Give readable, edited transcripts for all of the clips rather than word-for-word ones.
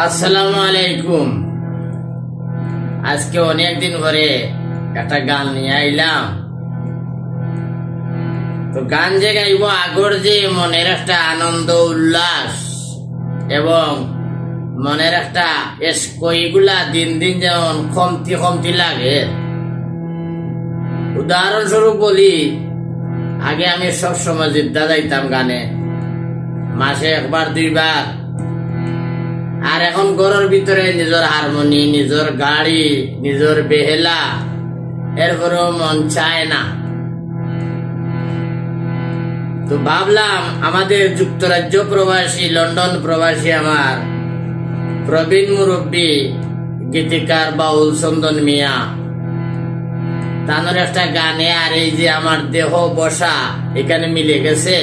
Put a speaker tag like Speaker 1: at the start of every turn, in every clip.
Speaker 1: আসসালামু আলাইকুম। আজকে অনেকদিন পরে একটা গান নিয়ে আইলাম। তো গান যে গাইব আগর যে মনের একটা আনন্দ উল্লাস এবং মনের একটা এসকইগুলা দিন দিন যেমন কমতি কমতি লাগে। উদাহরণস্বরূপ বলি, আগে আমি সব সময় জিদ্দা যাইতাম গানে, মাসে একবার দুইবার। আর এখন ঘরের ভিতরে নিজের হারমোনি, নিজের গাড়ি, নিজের বেহেলা, এরপরেও মন চায় না। তো ভাবলাম আমাদের যুক্তরাজ্য প্রবাসী, লন্ডন প্রবাসী আমার প্রবীণ মুরব্বী গীতিকার বাউল চন্দন মিয়া, তানোর একটা গানে আর এই যে আমার দেহ বসা এখানে মিলে গেছে।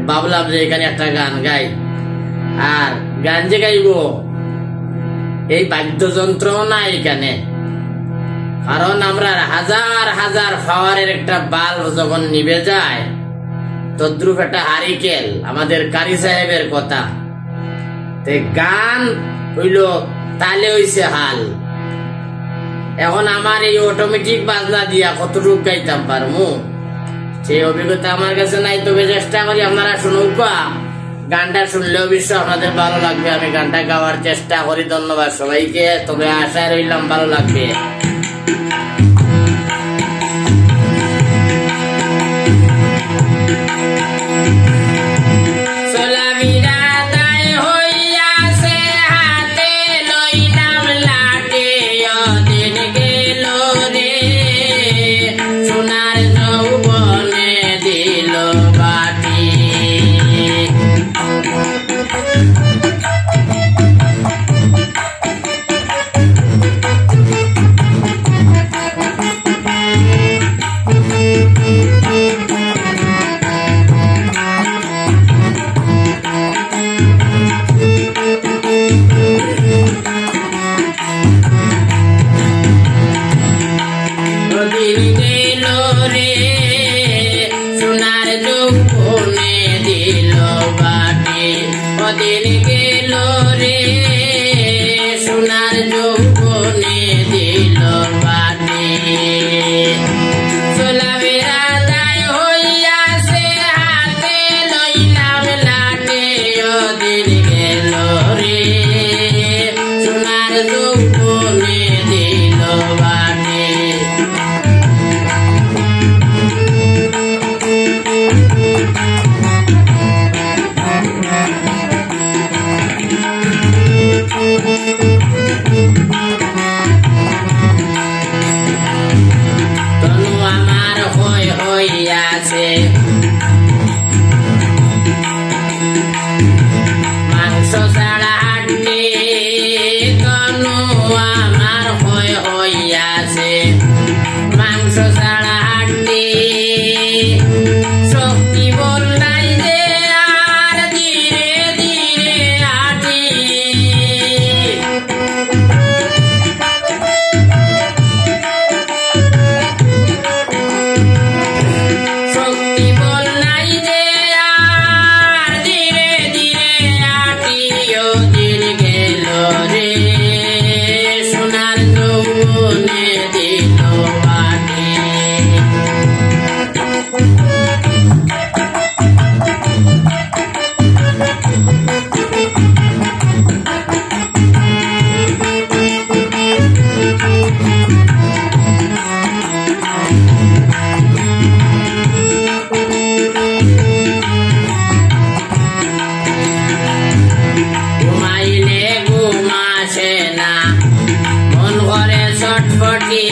Speaker 1: ভাবলাম যে এখানে একটা গান গাই। আর গান যে গাইব এই বাদ্যযন্ত্র না এখানে, কারণ আমরা হাজার হাজার পাওয়ারের একটা বাল্ব যখন নিভে যায়, তদ্রুপ একটা হারিকেল আমাদের কারি সাহেবের কথা। গান হইল তালে হইছে হাল। এখন আমার এই অটোমেটিক বাজনা দিয়া কতটুকু গাইতাম পারমু সেই অভিজ্ঞতা আমার কাছে নাই। তবে চেষ্টা করি আপনারা শুনুকা, গানটা শুনলে অবশ্যই আপনাদের ভালো লাগবে। আমি গানটা গাওয়ার চেষ্টা করি। ধন্যবাদ সবাইকে। তবে আশায় রইলাম ভালো লাগবে।
Speaker 2: ঘুমাইলে ঘুমাসে না, মন ঘরে ছটফটি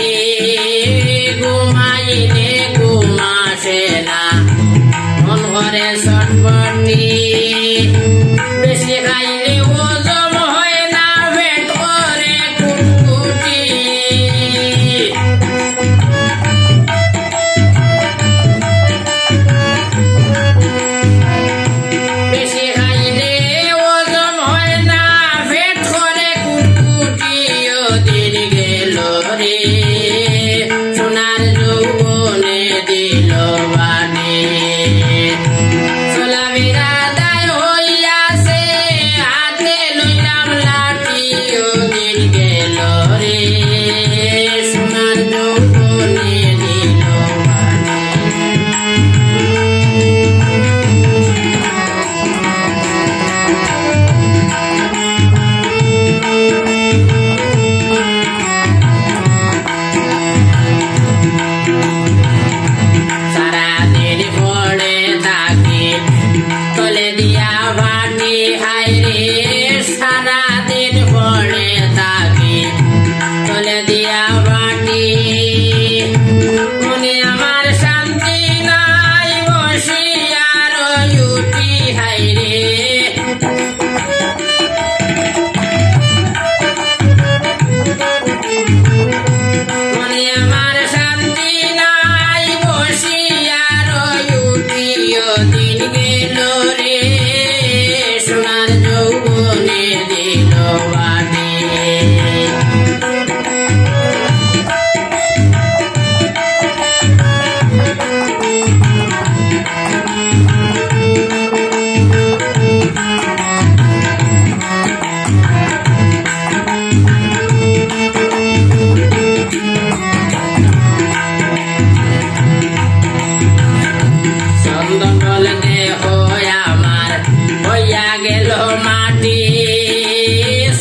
Speaker 1: গেল মাটি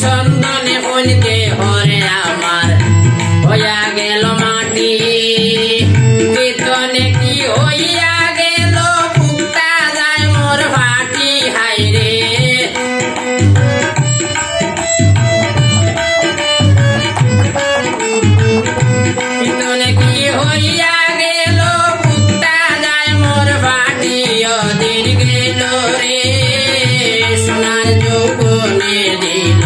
Speaker 1: চন্দনে কইতে হরে আমার হইয়া গেল মাটি কীর্তনে কি হইয়া গেল বুকটা যায় মোর ফাটি হাইরে কীর্তনে কি হইয়া গেল বুকটা যায় মোর ফাটি দিন গেল রে সোনার যৌবনে দিল